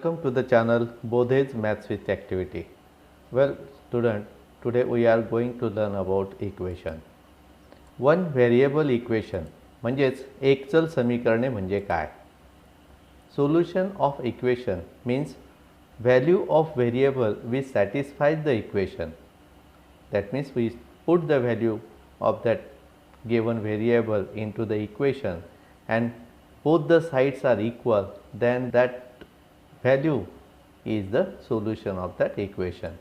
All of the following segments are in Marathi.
welcome to the channel Bodhe's Maths with Activity. Well, student, today we are going to learn about equation. One variable equation म्हणजेच एक चल समीकरणे म्हणजे काय? Solution of equation means value of variable which satisfies the equation. That means we put the value of that given variable into the equation and both the sides are equal, then that value is the solution of that equation.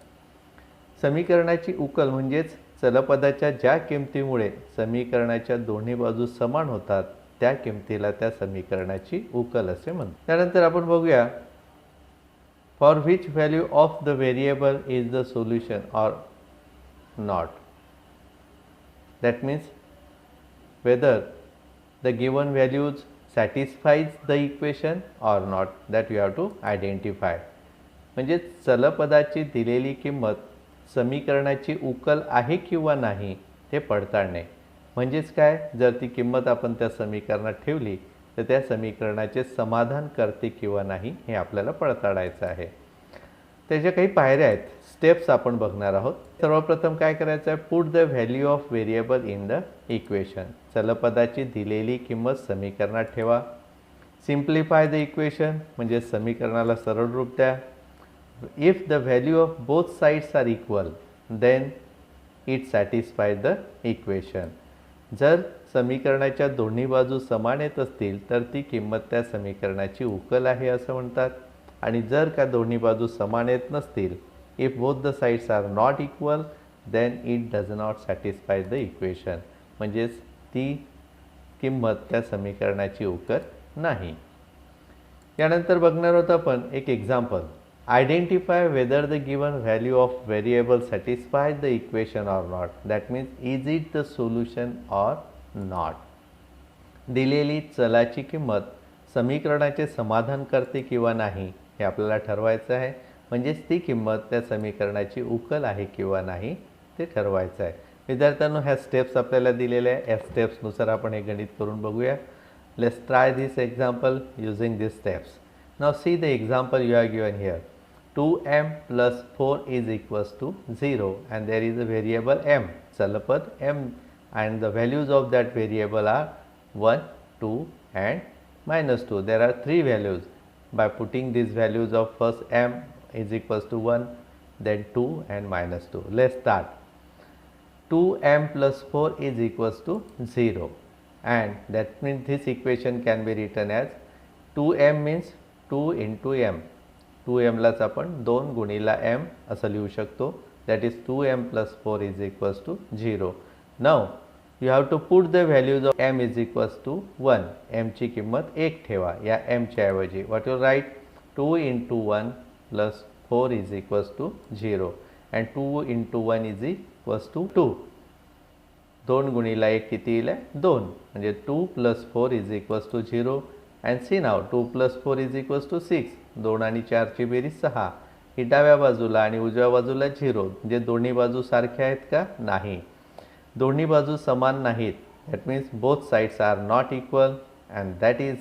समीकरणाची उकल म्हणजेच चलपदाच्या ज्या किमतीमुळे समीकरणाच्या दोन्ही बाजू समान होतात त्या किमतीला त्या समीकरणाची उकल असे म्हणतात. त्यानंतर आपण बघूया for which value of the variable is the solution or not. That means whether the given values satisfies the equation or not, that you have to identify. म्हणजे चलपदाची दिलेली किंमत समीकरणाची उकल आहे किंवा नाही ते पडताळणे. म्हणजेच काय, जर ती किंमत आपण त्या समीकरणात ठेवली तर त्या समीकरणाचे समाधान करते किंवा नाही हे आपल्याला पडताळायचं आहे. त्याच्या काही पायऱ्या आहेत, स्टेप्स आपण बघणार आहोत. सर्वप्रथम काय करायचं आहे, put the value of variable in the equation. चलपदाची दिलेली किंमत समीकरणात ठेवा. सिम्प्लिफाय द इक्वेशन म्हणजे समीकरणाला सरळ रूप द्या. If the value of both sides are equal then it satisfy the equation. जर समीकरणाच्या दोन्ही बाजू समान येत असतील तर ती किंमत त्या समीकरणाची उकल आहे असं म्हणतात. आणि जर का दोन्ही बाजू समान येत नसतील, if both the sides are not equal then it does not satisfy the equation. म्हणजेच ती किंमत त्या समीकरणाची उकल नाही. यानंतर बघणार आहोत आपण एक example. Identify whether the given value of variable satisfy the equation or not. That means is it the solution or not. दिलेली चलाची किंमत समीकरणाचे समाधान करते किंवा नाही हे आपल्याला ठरवायचं आहे. म्हणजेच ती किंमत त्या समीकरणाची उकल आहे किंवा नाही ते ठरवायचं आहे. विद्यार्थ्यांनो, ह्या स्टेप्स आपल्याला दिलेल्या आहे. या स्टेप्सनुसार आपण हे गणित करून बघूया. Let's try this example using this steps. Now see the example you are given here. 2m plus 4 is equals to 0 and there is a variable m, चलपद m, and the values of that variable are 1, 2 and -2. There are three values. By putting these values of first m is equals to 1, then 2 and -2. Let's start. 2m plus 4 is equals to 0 and that means this equation can be written as 2m means 2 into m. 2m लाच आपण 2 गुणिला m असं लिहू शकतो. That is 2m plus 4 is equals to 0. Now you have to put the values of m is equals to 1. m ची किंमत 1 ठेवा या m च्या ऐवजी. What you write? 2 into 1 plus 4 is equals to 0 and 2 into 1 is equals to 2. 2 गुणिला 1 किती येईल? 2. म्हणजे 2 plus 4 is equals to 0 and see now 2 plus 4 is equals to 6. 2 आणि 4 ची बेरीज 6. ही डाव्या बाजूला आणि उजव्या बाजूला 0. म्हणजे दोन्ही बाजू सारख्या आहेत का? नाही. दोन्ही बाजू समान नाहीत. That means both sides are not equal and that is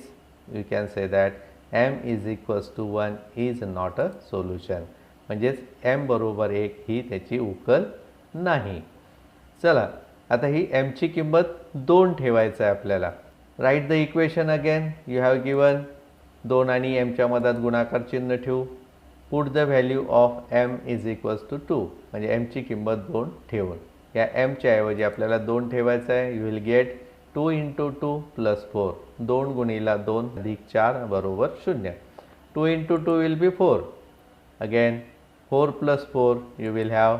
you can say that m is equals to 1 is not a solution. म्हणजेच m बरोबर 1 ही त्याची उकल नाही. चला आता ही m ची किंमत 2 ठेवायचं आहे आपल्याला. Write the equation again. You have given 2 आणि m च्या मधात गुणाकार चिन्ह ठेवू. Put the value of m is equals to 2. म्हणजे m ची किंमत 2 ठेवून या m च्या ऐवजी आपल्याला 2 ठेवायचं आहे. You will get 2 into 2 plus 4. 2 गुणिला 2 अधिक 4 बरोबर 0. 2 into 2 will be 4. Again 4 plus 4 you will have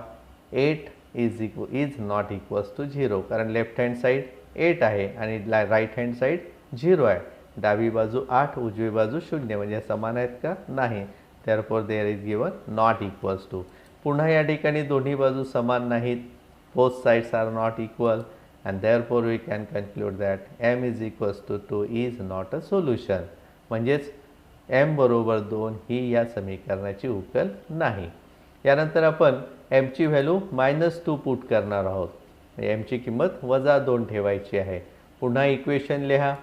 8 is not equals to 0. कारण लेफ्ट हँड साइड 8 आहे आणि राईट हँड साइड 0 आहे. डावी बाजू 8, उजवी बाजू 0. म्हणजे समान आहेत का? नाही. therefore there is given not equals to. पुन्हा या ठिकाणी दोन्ही बाजू समान नाहीत. both sides are not equal and therefore we can conclude that m is equals to 2 is not a solution. म्हणजेच m बरोबर 2 ही या समीकरणाची उकल नाही. यानंतर आपण m ची व्हॅल्यू -2 पुट करणार आहोत. m ची किंमत -2 ठेवायची आहे. पुन्हा इक्वेशन लिहा.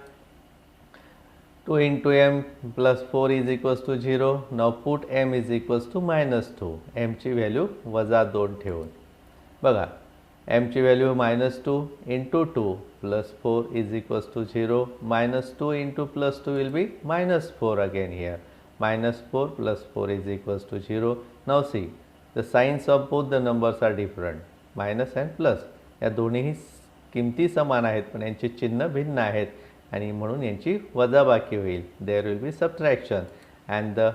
2 into m plus 4 is equals to 0. Now put m is equals to minus 2. m ची व्हॅल्यू वजा 2 ठेवून बघा m ची value minus 2 into 2 plus 4 is equals to 0. Minus 2 into plus 2 will be minus 4 again here. Minus 4 plus 4 is equals to 0. Now see, the signs of both the numbers are different. Minus and plus. या दोन्ही किमती समान आहेत पण यांची चिन्ह भिन्न आहेत आणि म्हणून यांची वजाबाकी होईल. There will be subtraction and the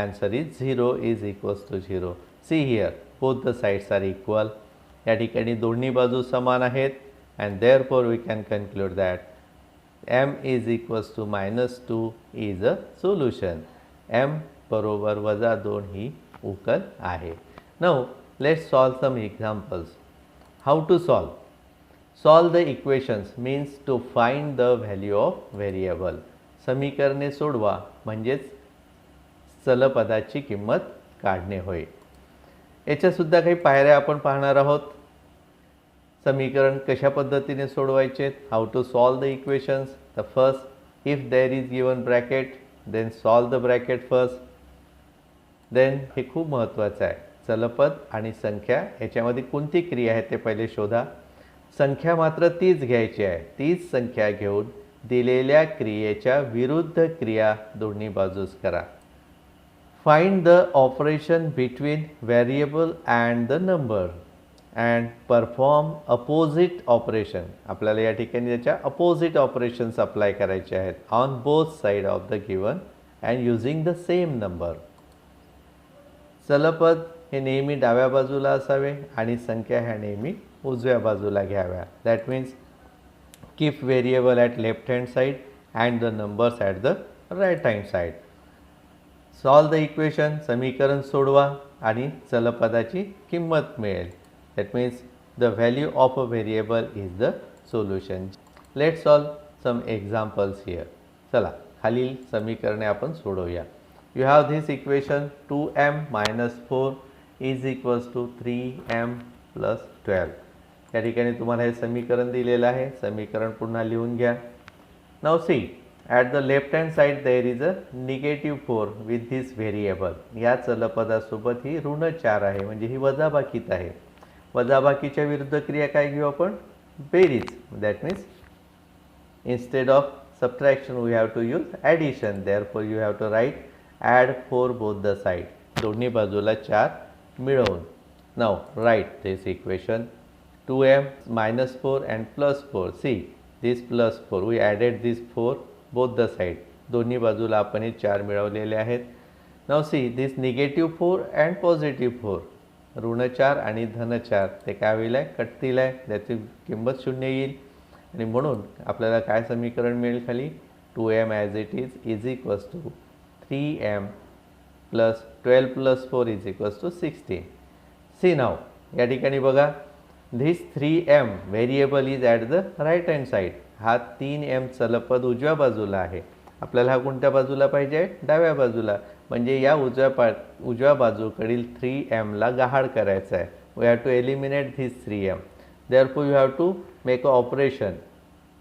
answer is 0 is equals to 0. See here, both the sides are equal. या ठिकाणी दोन्ही बाजू समान आहेत and therefore we can conclude that m is equals to minus 2 is a solution. m बरोबर वजा 2 ही उकल आहे. Now let's solve some examples. How to solve? Solve the equations means to find the value of variable. समीकरणे सोडवा म्हणजेच चलपदाची किंमत काढणे होय. याच्या सुद्धा काही पायऱ्या आपण पाहणार आहोत. समीकरण कशा पद्धतीने सोडवायचे. How to solve the equations. The first, if there is given bracket, then solve the bracket first. Then हे खूप महत्त्वाचं आहे. चलपद आणि संख्या याच्यामध्ये कोणती क्रिया आहे ते पहिले शोधा. संख्या मात्र तीच घ्यायची आहे. तीच संख्या घेऊन दिलेल्या क्रियेच्या विरुद्ध क्रिया दोन्ही बाजूस करा. Find the operation between variable and the number and perform opposite operation. आपल्याला या ठिकाणी त्याच्या अपोजिट ऑपरेशन्स अप्लाय करायचे आहेत on both side of the given and using the same number. चलपद हे नेहमी डाव्या बाजूला असावे आणि संख्या ह्या नेहमी उजव्या बाजूला घ्याव्या. That means keep variable at left hand side and the numbers at the right hand side. Solve the equation. समीकरण सोडवा आणि चलपदाची किंमत मिळेल. That means the value of a variable is the solution. Let solve some examples here. चला खालील समीकरणे आपण सोडवूया. You have this equation 2m minus 4 is equals to 3m plus 12. या ठिकाणी तुम्हाला हे समीकरण दिलेलं आहे. समीकरण पुन्हा लिहून घ्या. Now see, at the left hand side there is a negative 4 with this variable. या चलपदासोबत ही ऋण 4 आहे म्हणजे ही वजाबाकीत आहे. वजाबाकीच्या विरुद्ध क्रिया काय घेऊ आपण. बेरीज. That means instead of subtraction we have to use addition. Therefore you have to write add 4 both the side. दोन्ही बाजूला 4 मिळवून. Now write this equation 2m minus 4 and plus 4. See this plus 4 we added this 4 both the side. दोन्ही बाजूला आपण हे 4 मिळवलेले आहेत. Now see this negative 4 and positive 4. ऋण 4 आणि धन 4 ते काय होईल आहे कटतील आहे. त्याची किंमत 0 येईल आणि म्हणून आपल्याला काय समीकरण मिळेल खाली 2m as it is equals to 3m plus 12 plus 4 is equals to 16. See now, या ठिकाणी बघा this 3m variable is at the right hand side. हा 3m चलपद उजव्या बाजूला आहे. आपल्याला हा कोणत्या बाजूला पाहिजे डाव्या बाजूला. म्हणजे या उजव्या बाजूकडील 3m ला गहाळ करायचा आहे. We have to eliminate this 3m. Therefore you have to make a operation.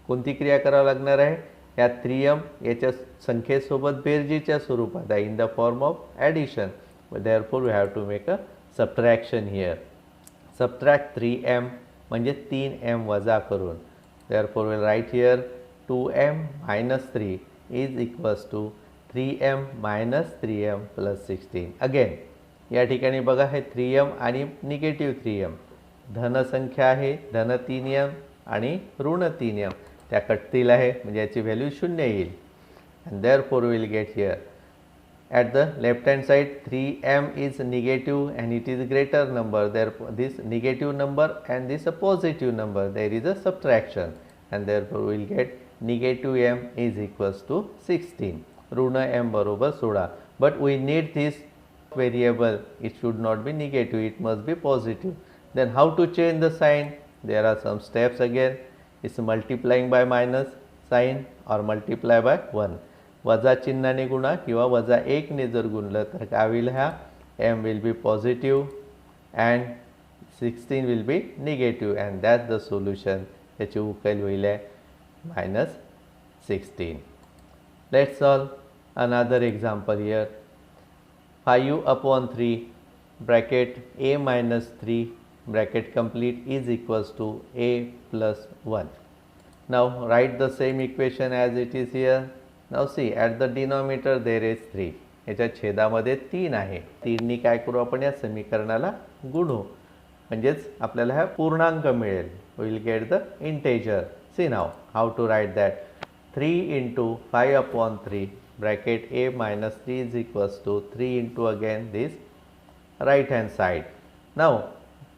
कोणती क्रिया करावी लागणार आहे. या 3m याच्या संख्येसोबत बेरजेच्या स्वरूपात आहे in the form of addition. Therefore we have to make a subtraction here. Subtract 3m म्हणजे 3m वजा करून. Therefore will write here 2m minus 3 is equals to 3m minus 3m plus 16. Again या ठिकाणी बघा हे 3m आणि निगेटिव्ह 3m धनसंख्या आहे. धन 3m आणि ऋण 3m त्या कटतील आहे म्हणजे याची व्हॅल्यू 0 येईल. and therefore we will get here at the left hand side 3m is negative and it is greater number. Therefore this negative number and this a positive number there is a subtraction and therefore we will get negative m is equals to 16. ऋण m बरोबर 16. but we need this variable. It should not be negative, it must be positive. Then how to change the sign? There are some steps again. It's multiplying by minus sign or multiply by 1. वजा चिन्हाने गुणा किंवा वजा 1 ने जर गुणलं तर काय होईल. हा m will be positive and 16 will be negative and that's the solution. याची उकल होईल -16. Let's solve another example here. 5 upon 3 bracket a minus 3 bracket complete is equals to a plus 1. Now write the same equation as it is here. Now see, at the denominator there is 3. याच्या छेदामध्ये 3 आहे. 3 नी काय करू आपण या समीकरणाला गुणू, म्हणजेच आपल्याला हा पूर्णांक मिळेल. We will get the integer. See now how to write that. 3 into 5 upon 3 bracket a minus 3 is equals to 3 into again this right hand side. Now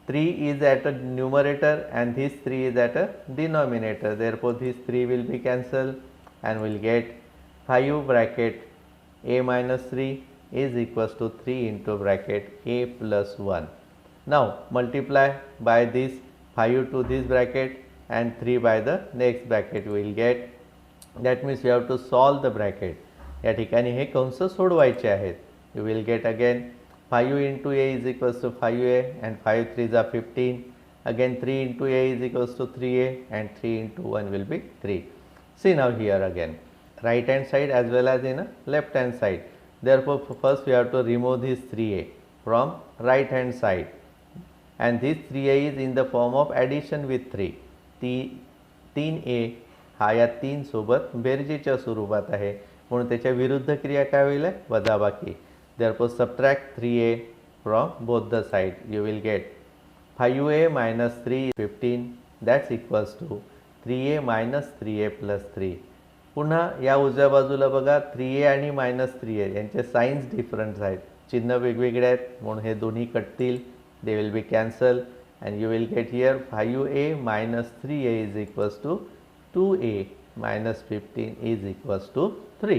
3 is at a numerator and this 3 is at a denominator. Therefore this 3 will be cancelled and we will get 5 bracket a minus 3 is equals to 3 into bracket a plus 1. Now multiply by this 5 to this bracket and 3 by the next bracket we will get. That means you have to solve the bracket. या ठिकाणी हे कंस सोडवायचे आहेत. You will get again 5 into a is equals to 5a and 5 3s are 15. Again 3 into a is equals to 3a and 3 into 1 will be 3. See now here again, right hand side as well as in a left hand side. Therefore first we have to remove this 3a from right hand side. And this 3a is in the form of addition with 3. 3a हा या 3 सोबत बेरजेच्या स्वरूपात आहे, म्हणून त्याच्या विरुद्ध क्रिया काय होईल, वजाबाकी. Therefore subtract 3a from both the side. You will get 5a minus 3 15. That's equals to 3a minus 3a plus 3. पुन्हा या उजव्या बाजूला बघा 3a आणि minus 3a यांचे साइन्स डिफरंट आहेत, चिन्ह वेगवेगळे आहेत, म्हणून हे दोन्ही कटतील. They will be cancelled and you will get here 5a minus 3a is equals to 2a minus 15 is equals to 3.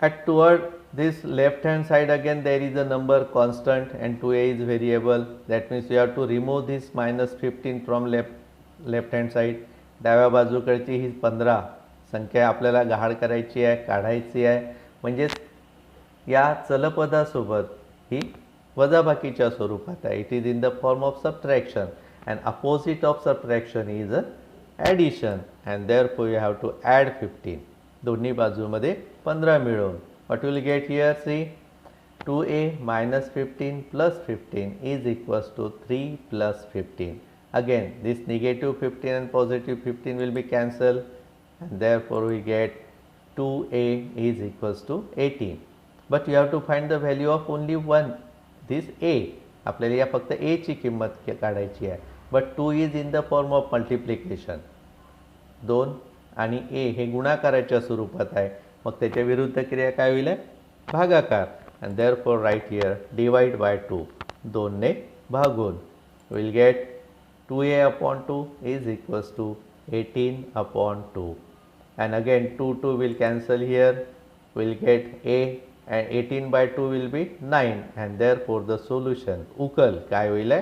At toward this left hand side again there is a number constant and 2a is variable. That means you have to remove this minus 15 from left hand side. डाव्या बाजूकडची ही 15 संख्या आपल्याला गहाळ करायची आहे, काढायची आहे, म्हणजेच या चलपदासोबत ही वजाबाकीच्या स्वरूपात आहे. It is in the form of subtraction and opposite of subtraction is addition and therefore you have to add 15. दोन्ही बाजूमध्ये 15 मिळवून what will get here. See 2a minus 15 plus 15 is equals to 3 plus 15. Again this negative 15 and positive 15 will be cancelled and therefore we get 2a is equals to 18. But you have to find the value of only one, this a. आपल्याला या फक्त a ची किंमत काढायची आहे. But 2 is in the form of multiplication. 2 आणि a हे गुणाकाराच्या स्वरूपात आहे, मग त्याच्या विरुद्ध क्रिया काय होईल, भागाकार. and therefore write here divide by 2. 2 ने भागून will get 2a upon 2 is equals to 18 upon 2. And again 2 will cancel here, will get a and 18 by 2 will be 9 and therefore the solution उकल काय होईल,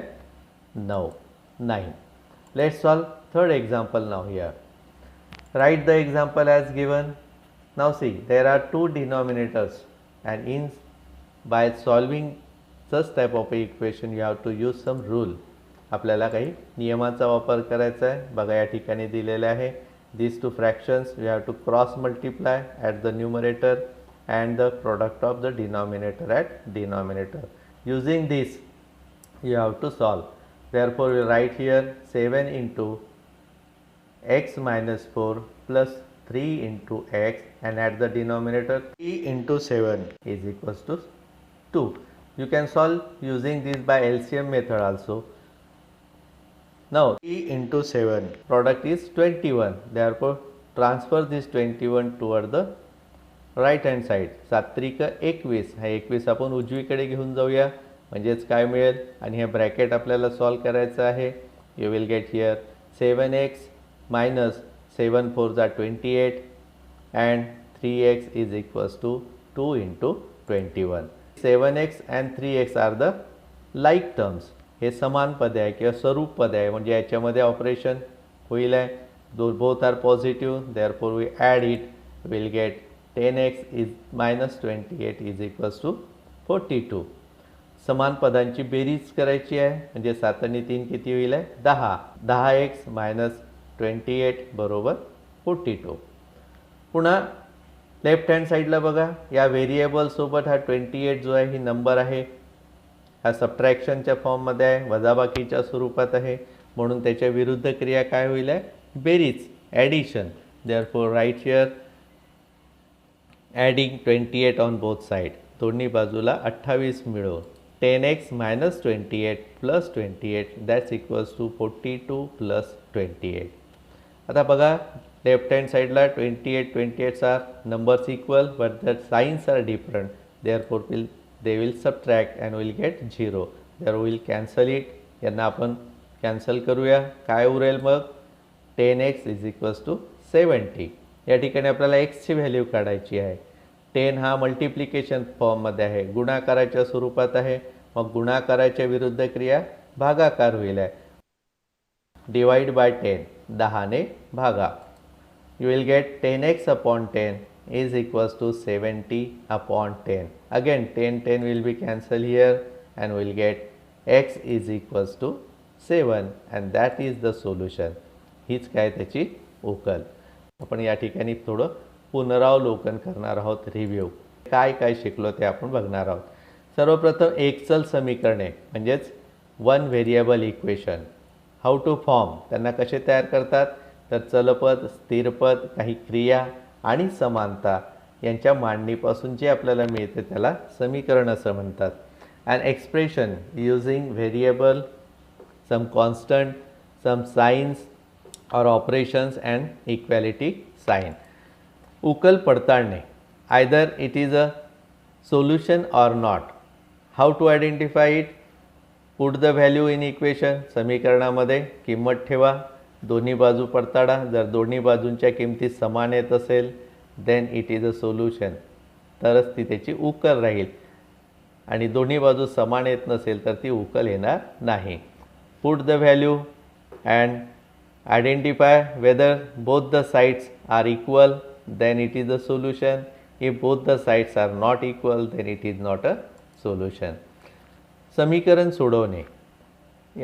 9. Let's solve third example now here. Write the example as given. Now see, there are two denominators and in by solving such type of equation you have to use some rule. आपल्याला काही नियमांचा वापर करायचा आहे. बघा या ठिकाणी दिलेले आहे. These two fractions we have to cross multiply at the numerator and the product of the denominator at denominator. Using this you have to solve. Therefore we write here 7 into x minus 4 plus 3 into x and at the denominator 3 into 7 is equals to 2. You can solve using this by LCM method also. Now 3 into 7 product is 21. Therefore transfer this 21 toward the right hand side. 7 21. हा 21 आपण उजवीकडे घेऊन जाऊया, म्हणजेच काय मिळेल, आणि हे ब्रॅकेट आपल्याला सॉल्व करायचं आहे. You will get here 7x minus 7 4s are 28 and 3x is equals to 2 into 21. 7x and 3x are the like terms. हे समान पदे आहे किंवा स्वरूप पदे आहे, म्हणजे याच्यामध्ये ऑपरेशन होईल आहे. Both are positive, therefore we add it, will get 10x is minus 28 is equals to 42. समान पदांची बेरीज करायची आहे, म्हणजे 7 आणि 3 किती होईल, 10. 10x minus 28 बरोबर 42. पुन्हा लेफ्ट हँड साईडला बघा, या व्हेरिएबल सोबत हा 28 जो आहे ही नंबर आहे, हा सबट्रॅक्शनच्या फॉर्ममध्ये आहे, वजाबाकीच्या स्वरूपात आहे, म्हणून त्याच्या विरुद्ध क्रिया काय होईल आहे, बेरीज, addition. Therefore write here adding 28 on both side, दोन्ही बाजूला 28 मिळवून 10x minus 28 plus 28 that's equals to 42 plus 28. आता बघा, लेफ्ट हँड साईडला 28 are numbers equal but the signs are different, therefore they will subtract and will get 0. there will cancel it, यांना आपण कॅन्सल करूया. काय उरेल मग, 10x is equals to 70. या ठिकाणी आपल्याला x ची व्हॅल्यू काढायची आहे. 10 हा मल्टिप्लिकेशन फॉर्ममध्ये आहे, गुणाकाराच्या स्वरूपात आहे, मग गुणाकाराच्या विरुद्ध क्रिया भागाकार होईल आहे. डिवाइड बाय 10, 10 ने भागा. You will get 10x upon 10 is equals to 70 upon 10. Again 10 will be cancelled here and we'll get x is equals to 7 and that is the solution. हीच काय त्याची उकल. आपण या ठिकाणी थोडं पुनरावलोकन करणार आहोत, रिव्ह्यू काय काय शिकलो ते आपण बघणार आहोत. सर्वप्रथम एकचल समीकरणे म्हणजेच one variable equation, how to form, त्यांना कसे तयार करतात, तर चलपद, स्थिरपद, काही क्रिया आणि समानता यांच्या मांडणीपासून जे आपल्याला मिळते त्याला समीकरण असं म्हणतात. And expression using variable, some constant, some signs or operations and equality sign. उकल पडताळणे, either it is a solution or not. How to identify it, put the value in equation, समीकरणामध्ये किंमत ठेवा, दोन्ही बाजू पडताळा, जर दोन्ही बाजूंच्या किमती समान येत असेल then it is a solution, तरच ती त्याची उकल राहील, आणि दोन्ही बाजू समान येत नसेल तर ती उकल येणार नाही. Put the value and identify whether both the sides are equal then it is a solution. If both the sides are not equal then it is not a solution. समीकरण सोडवणे,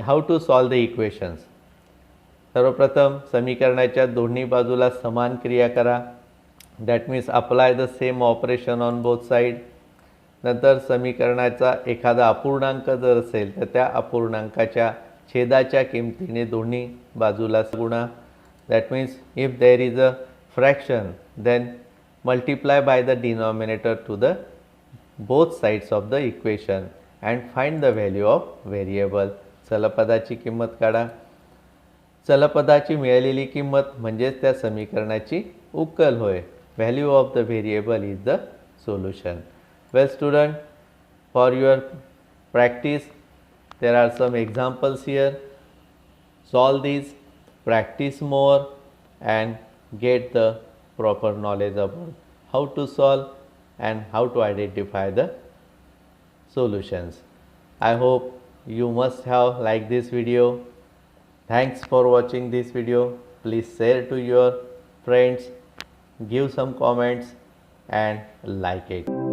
how to solve the equations. सर्वप्रथम समीकरणाच्या दोन्ही बाजूला समान क्रिया करा, that means apply the same operation on both side. नंतर समीकरणाचा एखादा अपूर्णांक जर असेल तर त्या अपूर्णांकाच्या छेदाच्या किमतीने दोन्ही बाजूला गुणा. that means if there is a fraction then multiply by the denominator to the both sides of the equation and find the value of variable. चलपदाची किंमत काढा. चलपदाची मिळालेली किंमत म्हणजेच त्या समीकरणाची उकल होय. Value of the variable is the solution. Well student, for your practice there are some examples here. Solve these, practice more and get the proper knowledge about how to solve and how to identify the solutions. I hope you must have liked this video. Thanks for watching this video. Please share to your friends, give some comments and like it.